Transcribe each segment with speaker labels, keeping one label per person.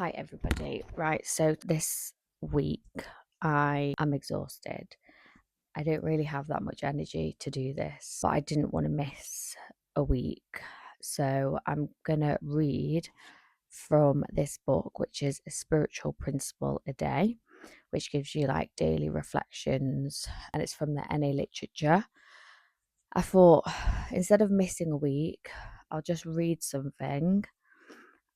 Speaker 1: Hi everybody. Right, so this week I am exhausted. I don't really have that much energy to do this, but I didn't want to miss a week. So I'm going to read from this book, which is A Spiritual Principle a Day, which gives you like daily reflections, and it's from the NA Literature. I thought instead of missing a week, I'll just read something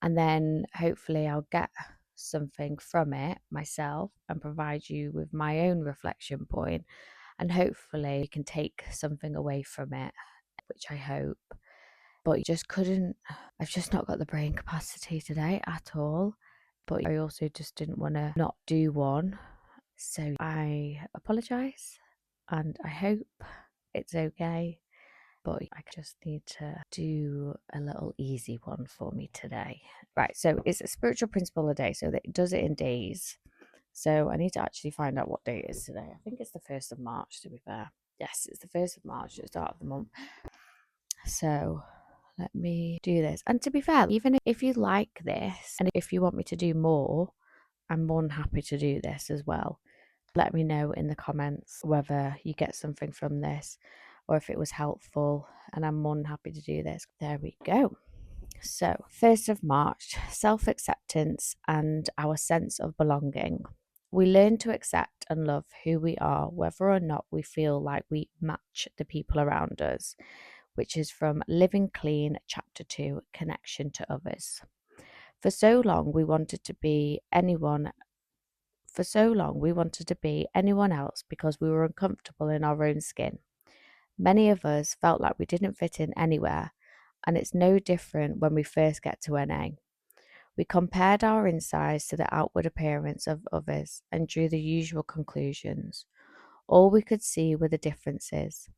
Speaker 1: and then hopefully I'll get something from it myself and provide you with my own reflection point, and hopefully you can take something away from it, which I hope. But you just couldn't, I've just not got the brain capacity today at all. But I also just didn't want to not do one. So I apologise and I hope it's okay. But I just need to do a little easy one for me today. Right, so it's a spiritual principle a day, so that it does it in days. So I need to actually find out what day it is today. I think it's the 1st of March, to be fair. Yes, it's the 1st of March, the start of the month. So let me do this. And to be fair, even if you like this and if you want me to do more, I'm more than happy to do this as well. Let me know in the comments whether you get something from this or if it was helpful, and I'm more than happy to do this. There we go. So, 1st of March, self-acceptance and our sense of belonging. We learn to accept and love who we are, whether or not we feel like we match the people around us, which is from Living Clean, Chapter 2, Connection to Others. For so long, we wanted to be anyone else because we were uncomfortable in our own skin. Many of us felt like we didn't fit in anywhere, and it's no different when we first get to NA. We compared our insides to the outward appearance of others and drew the usual conclusions. All we could see were the differences,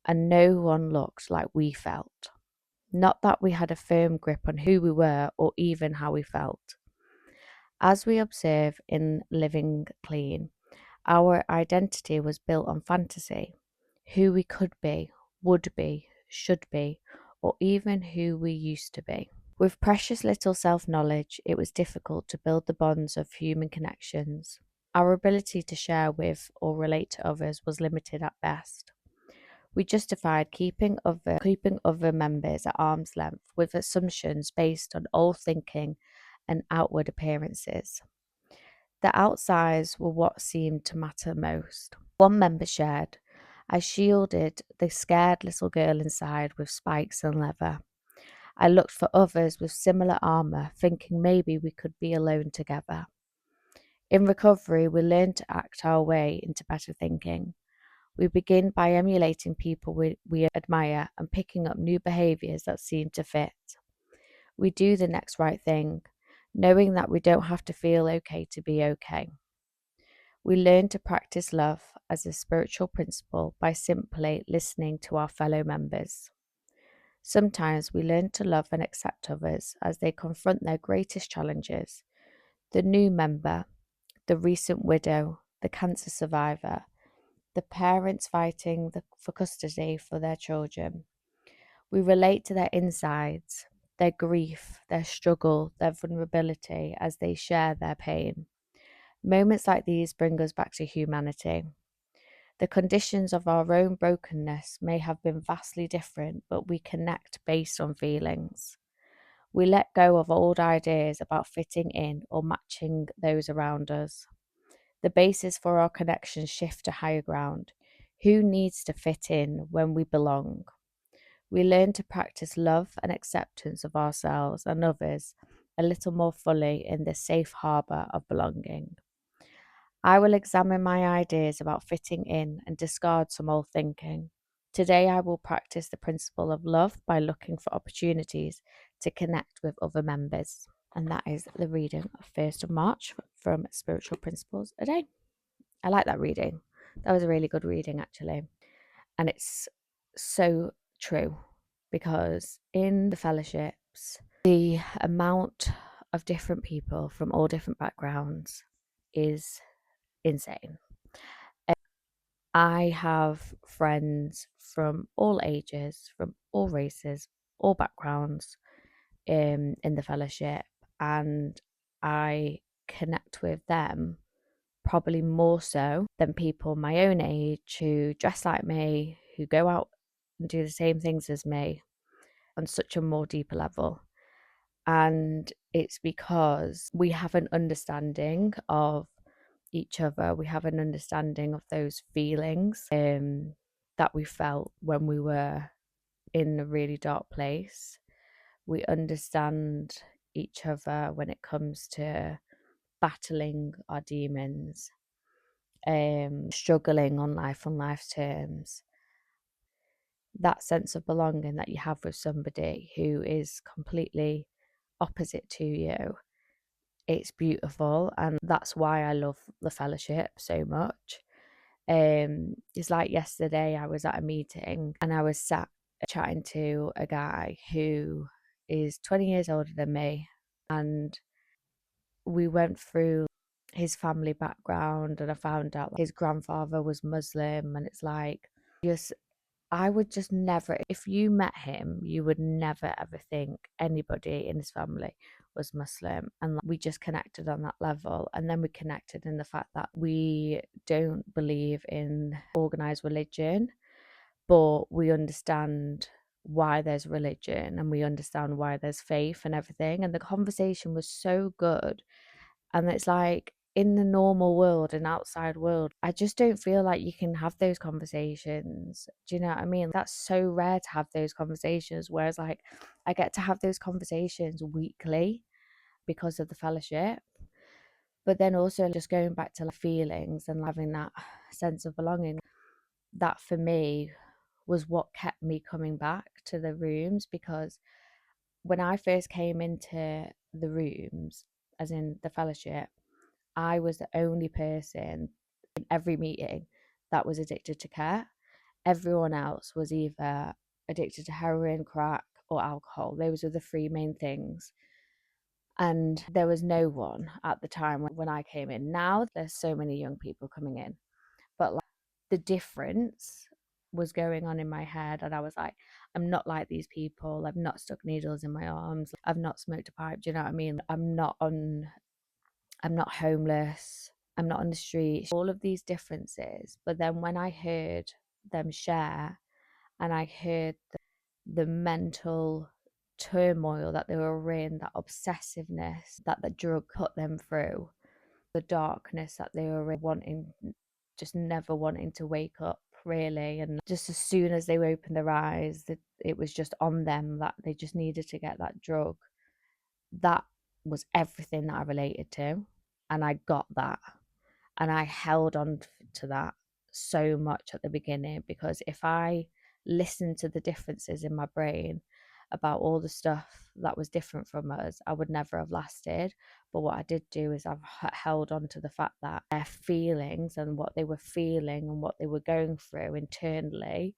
Speaker 1: and no one looked like we felt. Not that we had a firm grip on who we were or even how we felt. As we observe in Living Clean, our identity was built on fantasy, who we could be, would be, should be, or even who we used to be. With precious little self-knowledge, it was difficult to build the bonds of human connections. Our ability to share with or relate to others was limited at best. We justified keeping other members at arm's length with assumptions based on old thinking and outward appearances. The outsides were what seemed to matter most. One member shared, "I shielded the scared little girl inside with spikes and leather. I looked for others with similar armour, thinking maybe we could be alone together." In recovery, we learn to act our way into better thinking. We begin by emulating people we admire and picking up new behaviours that seem to fit. We do the next right thing, knowing that we don't have to feel okay to be okay. We learn to practice love as a spiritual principle by simply listening to our fellow members. Sometimes we learn to love and accept others as they confront their greatest challenges. The new member, the recent widow, the cancer survivor, the parents fighting for custody for their children. We relate to their insides, their grief, their struggle, their vulnerability as they share their pain. Moments like these bring us back to humanity. The conditions of our own brokenness may have been vastly different, but we connect based on feelings. We let go of old ideas about fitting in or matching those around us. The basis for our connections shift to higher ground. Who needs to fit in when we belong? We learn to practice love and acceptance of ourselves and others a little more fully in the safe harbour of belonging. I will examine my ideas about fitting in and discard some old thinking. Today I will practice the principle of love by looking for opportunities to connect with other members. And that is the reading of 1st of March from Spiritual Principles a Day. I like that reading. That was a really good reading, actually. And it's so true because in the fellowships, the amount of different people from all different backgrounds is insane. I have friends from all ages, from all races, all backgrounds in the fellowship, and I connect with them probably more so than people my own age who dress like me, who go out and do the same things as me on such a more deeper level. And it's because we have an understanding of each other. We have an understanding of those feelings that we felt when we were in a really dark place. We understand each other when it comes to battling our demons, struggling on life's terms. That sense of belonging that you have with somebody who is completely opposite to you, it's beautiful, and that's why I love the fellowship so much. It's like yesterday I was at a meeting and I was sat chatting to a guy who is 20 years older than me, and we went through his family background, and I found out his grandfather was Muslim, and it's like, just I would just never, if you met him, you would never ever think anybody in his family was Muslim. And we just connected on that level. And then we connected in the fact that we don't believe in organized religion, but we understand why there's religion and we understand why there's faith and everything. And the conversation was so good. And it's like, in the normal world and outside world, I just don't feel like you can have those conversations. Do you know what I mean? That's so rare to have those conversations. Whereas, like, I get to have those conversations weekly because of the fellowship. But then also just going back to feelings and having that sense of belonging, that for me was what kept me coming back to the rooms. Because when I first came into the rooms, as in the fellowship, I was the only person in every meeting that was addicted to care. Everyone else was either addicted to heroin, crack, or alcohol. Those were the three main things. And there was no one at the time when I came in. Now there's so many young people coming in, but like, the difference was going on in my head, and I was like, I'm not like these people. I've not stuck needles in my arms. I've not smoked a pipe. Do you know what I mean? I'm not homeless. I'm not on the street. All of these differences. But then when I heard them share, and I heard the mental turmoil that they were in, that obsessiveness that the drug put them through, the darkness that they were in, wanting, just never wanting to wake up really, and just as soon as they opened their eyes, it was just on them that they just needed to get that drug. That was everything that I related to, and I got that, and I held on to that so much at the beginning, because if I listened to the differences in my brain about all the stuff that was different from us, I would never have lasted. But what I did do is I've held on to the fact that their feelings and what they were feeling and what they were going through internally,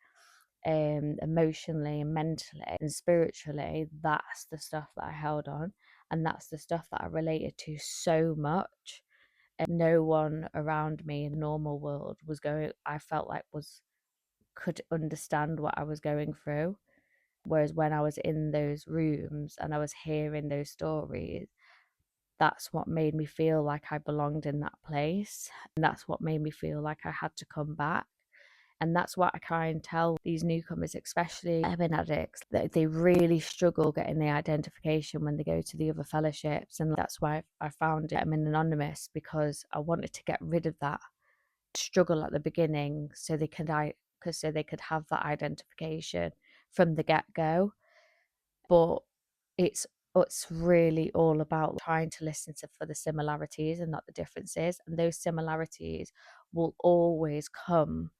Speaker 1: emotionally and mentally and spiritually, that's the stuff that I held on, and that's the stuff that I related to so much. And no one around me in the normal world I felt like could understand what I was going through. Whereas when I was in those rooms and I was hearing those stories, that's what made me feel like I belonged in that place, and that's what made me feel like I had to come back. And that's what I try and tell these newcomers, especially urban addicts, that they really struggle getting the identification when they go to the other fellowships. And that's why I found I'm in Anonymous, because I wanted to get rid of that struggle at the beginning, so they could have that identification from the get-go. But it's really all about trying to listen for the similarities and not the differences. And those similarities will always come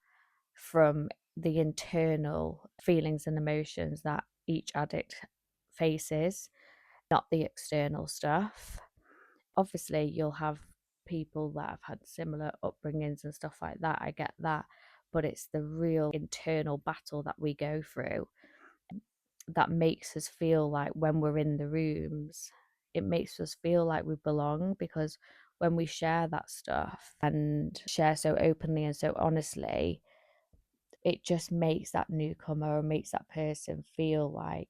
Speaker 1: from the internal feelings and emotions that each addict faces, not the external stuff. Obviously, you'll have people that have had similar upbringings and stuff like that. I get that. But it's the real internal battle that we go through that makes us feel like, when we're in the rooms, it makes us feel like we belong, because when we share that stuff and share so openly and so honestly, it just makes that newcomer or makes that person feel like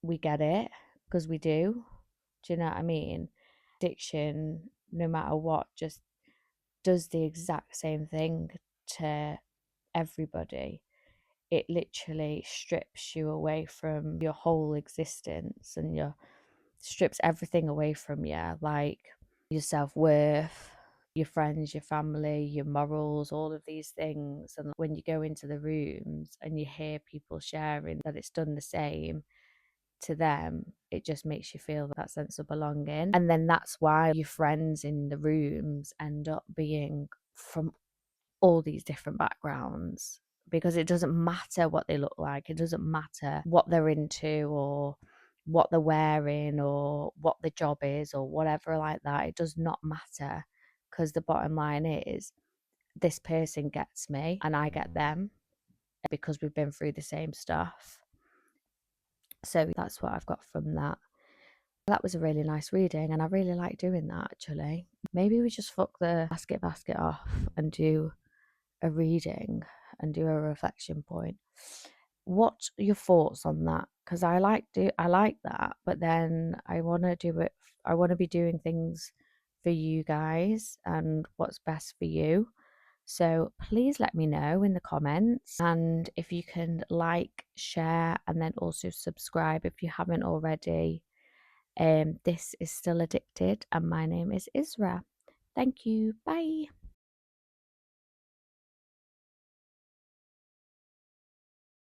Speaker 1: we get it, because we do. Do you know what I mean? addiction, no matter what, just does the exact same thing to everybody. It literally strips you away from your whole existence, and strips everything away from you, like your self-worth, your friends, your family, your morals, all of these things. And when you go into the rooms and you hear people sharing that it's done the same to them, it just makes you feel that sense of belonging. And then that's why your friends in the rooms end up being from all these different backgrounds, because it doesn't matter what they look like, it doesn't matter what they're into or what they're wearing or what the job is or whatever like that. It does not matter, because the bottom line is this person gets me and I get them, because we've been through the same stuff. So that's what I've got from that. That was a really nice reading, and I really like doing that actually. Maybe we just fuck the basket off and do a reading and do a reflection point. What are your thoughts on that? Because I like that, but then I want to do it. I want to be doing things for you guys and what's best for you. So please let me know in the comments, and if you can like, share, and then also subscribe if you haven't already. This is Still Addicted, and my name is Israh. Thank you. Bye.